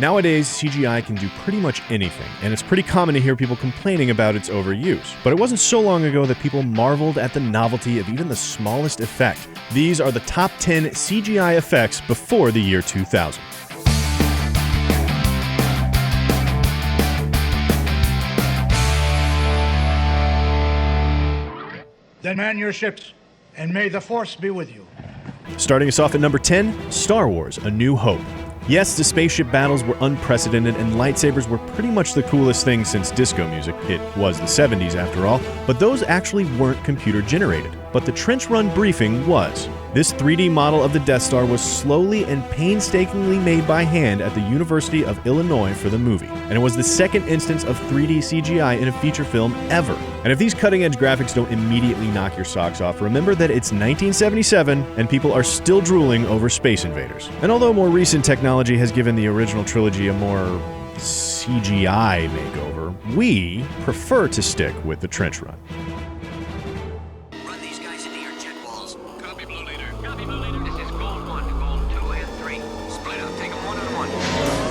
Nowadays, CGI can do pretty much anything, and it's pretty common to hear people complaining about its overuse. But it wasn't so long ago that people marveled at the novelty of even the smallest effect. These are the top 10 CGI effects before the year 2000. Then man your ships, and may the Force be with you. Starting us off at number 10, Star Wars: A New Hope. Yes, the spaceship battles were unprecedented, and lightsabers were pretty much the coolest thing since disco music. It was the 70s after all, but those actually weren't computer generated. But the trench run briefing was. This 3D model of the Death Star was slowly and painstakingly made by hand at the University of Illinois for the movie, and it was the second instance of 3D CGI in a feature film ever. And if these cutting-edge graphics don't immediately knock your socks off, remember that it's 1977 and people are still drooling over Space Invaders. And although more recent technology has given the original trilogy a more CGI makeover, we prefer to stick with the trench run.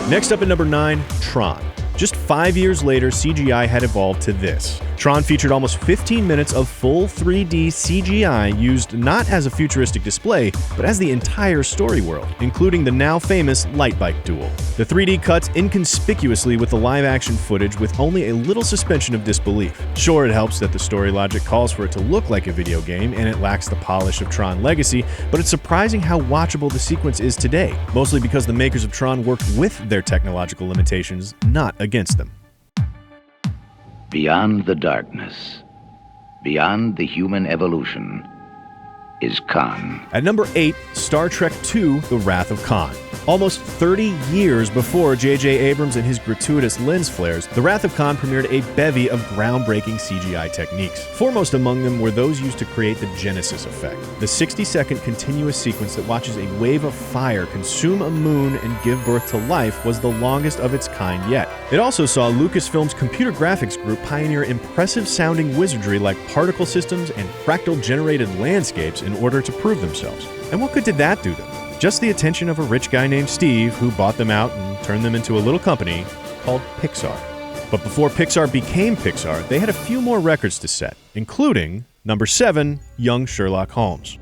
Next up at number 9, Tron. Just 5 years later, CGI had evolved to this. Tron featured almost 15 minutes of full 3D CGI used not as a futuristic display, but as the entire story world, including the now famous light bike duel. The 3D cuts inconspicuously with the live-action footage with only a little suspension of disbelief. Sure, it helps that the story logic calls for it to look like a video game and it lacks the polish of Tron Legacy, but it's surprising how watchable the sequence is today, mostly because the makers of Tron worked with their technological limitations, not against them. Beyond the darkness, beyond the human evolution, is Khan. At number 8, Star Trek II: The Wrath of Khan. Almost 30 years before J.J. Abrams and his gratuitous lens flares, The Wrath of Khan premiered a bevy of groundbreaking CGI techniques. Foremost among them were those used to create the Genesis effect, the 60-second continuous sequence that watches a wave of fire consume a moon and give birth to life was the longest of its kind yet. It also saw Lucasfilm's computer graphics group pioneer impressive-sounding wizardry like particle systems and fractal-generated landscapes in order to prove themselves. And what good did that do them? Just the attention of a rich guy named Steve who bought them out and turned them into a little company called Pixar. But before Pixar became Pixar, they had a few more records to set, including number 7, young Sherlock Holmes.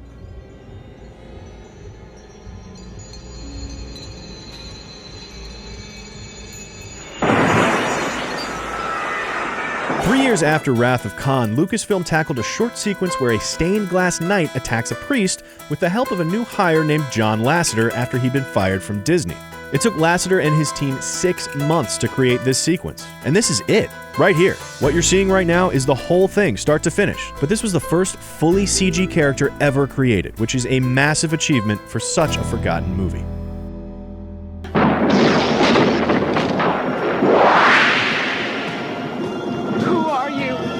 Three years after Wrath of Khan, Lucasfilm tackled a short sequence where a stained glass knight attacks a priest with the help of a new hire named John Lasseter after he'd been fired from Disney. It took Lasseter and his team 6 months to create this sequence. And this is it, right here. What you're seeing right now is the whole thing, start to finish. But this was the first fully CG character ever created, which is a massive achievement for such a forgotten movie.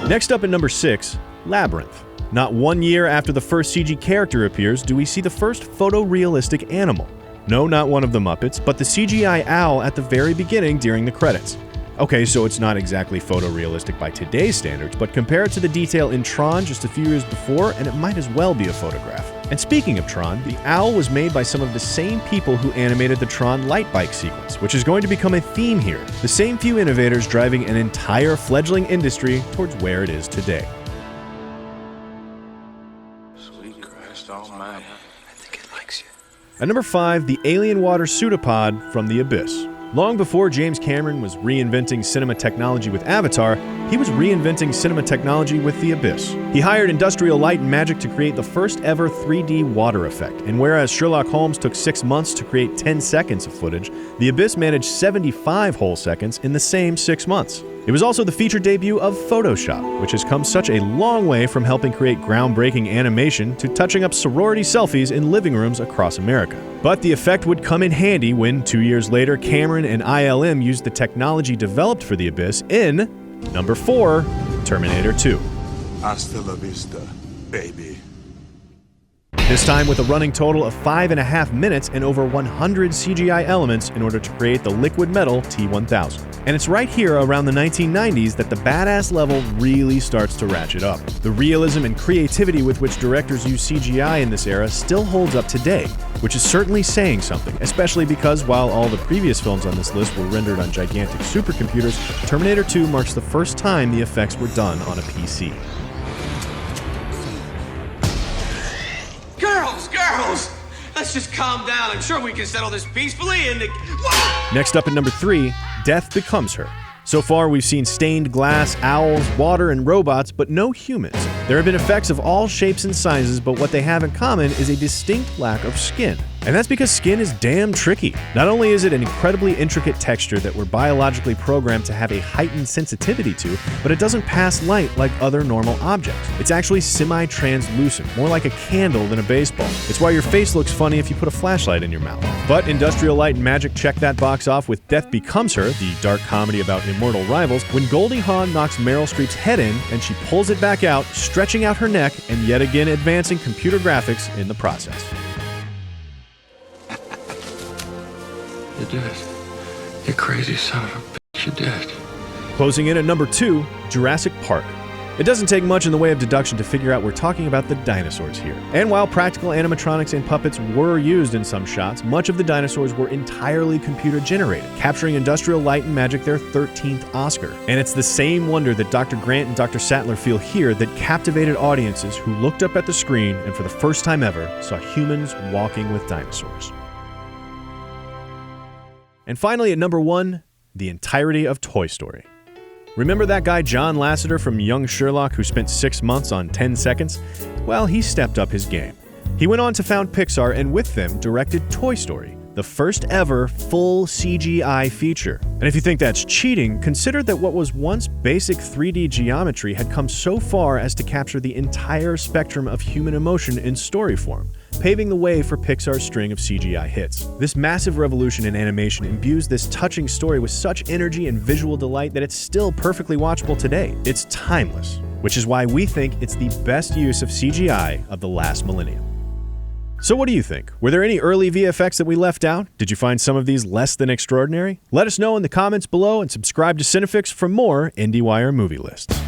Next up at number 6, Labyrinth. Not 1 year after the first CG character appears do we see the first photorealistic animal. No, not one of the Muppets, but the CGI owl at the very beginning during the credits. Okay, so it's not exactly photorealistic by today's standards, but compare it to the detail in Tron just a few years before, and it might as well be a photograph. And speaking of Tron, the owl was made by some of the same people who animated the Tron light bike sequence, which is going to become a theme here. The same few innovators driving an entire fledgling industry towards where it is today. Sweet Christ almighty. I think it likes you. At number 5, the alien water pseudopod from the Abyss. Long before James Cameron was reinventing cinema technology with Avatar, he was reinventing cinema technology with The Abyss. He hired Industrial Light and Magic to create the first ever 3D water effect, and whereas Sherlock Holmes took 6 months to create 10 seconds of footage, The Abyss managed 75 whole seconds in the same 6 months. It was also the feature debut of Photoshop, which has come such a long way from helping create groundbreaking animation to touching up sorority selfies in living rooms across America. But the effect would come in handy when, 2 years later, Cameron and ILM used the technology developed for The Abyss in number 4, Terminator 2. Hasta la vista, baby. This time with a running total of 5.5 minutes and over 100 CGI elements in order to create the liquid metal T-1000. And it's right here around the 1990s that the badass level really starts to ratchet up. The realism and creativity with which directors use CGI in this era still holds up today, which is certainly saying something, especially because while all the previous films on this list were rendered on gigantic supercomputers, Terminator 2 marks the first time the effects were done on a PC. Girls! Let's just calm down. I'm sure we can settle this peacefully and... Next up at number 3, Death Becomes Her. So far, we've seen stained glass, owls, water, and robots, but no humans. There have been effects of all shapes and sizes, but what they have in common is a distinct lack of skin. And that's because skin is damn tricky. Not only is it an incredibly intricate texture that we're biologically programmed to have a heightened sensitivity to, but it doesn't pass light like other normal objects. It's actually semi-translucent, more like a candle than a baseball. It's why your face looks funny if you put a flashlight in your mouth. But Industrial Light and Magic checked that box off with Death Becomes Her, the dark comedy about immortal rivals, when Goldie Hawn knocks Meryl Streep's head in and she pulls it back out, stretching out her neck and yet again advancing computer graphics in the process. You're dead. You crazy son of a bitch, you're dead. Closing in at number 2, Jurassic Park. It doesn't take much in the way of deduction to figure out we're talking about the dinosaurs here. And while practical animatronics and puppets were used in some shots, much of the dinosaurs were entirely computer generated, capturing Industrial Light and Magic their 13th Oscar. And it's the same wonder that Dr. Grant and Dr. Sattler feel here that captivated audiences who looked up at the screen and for the first time ever saw humans walking with dinosaurs. And finally, at number 1, the entirety of Toy Story. Remember that guy John Lasseter from Young Sherlock who spent 6 months on 10 seconds? Well, he stepped up his game. He went on to found Pixar and with them directed Toy Story, the first ever full CGI feature. And if you think that's cheating, consider that what was once basic 3D geometry had come so far as to capture the entire spectrum of human emotion in story form, paving the way for Pixar's string of CGI hits. This massive revolution in animation imbues this touching story with such energy and visual delight that it's still perfectly watchable today. It's timeless, which is why we think it's the best use of CGI of the last millennium. So what do you think? Were there any early VFX that we left out? Did you find some of these less than extraordinary? Let us know in the comments below and subscribe to Cinefix for more IndieWire movie lists.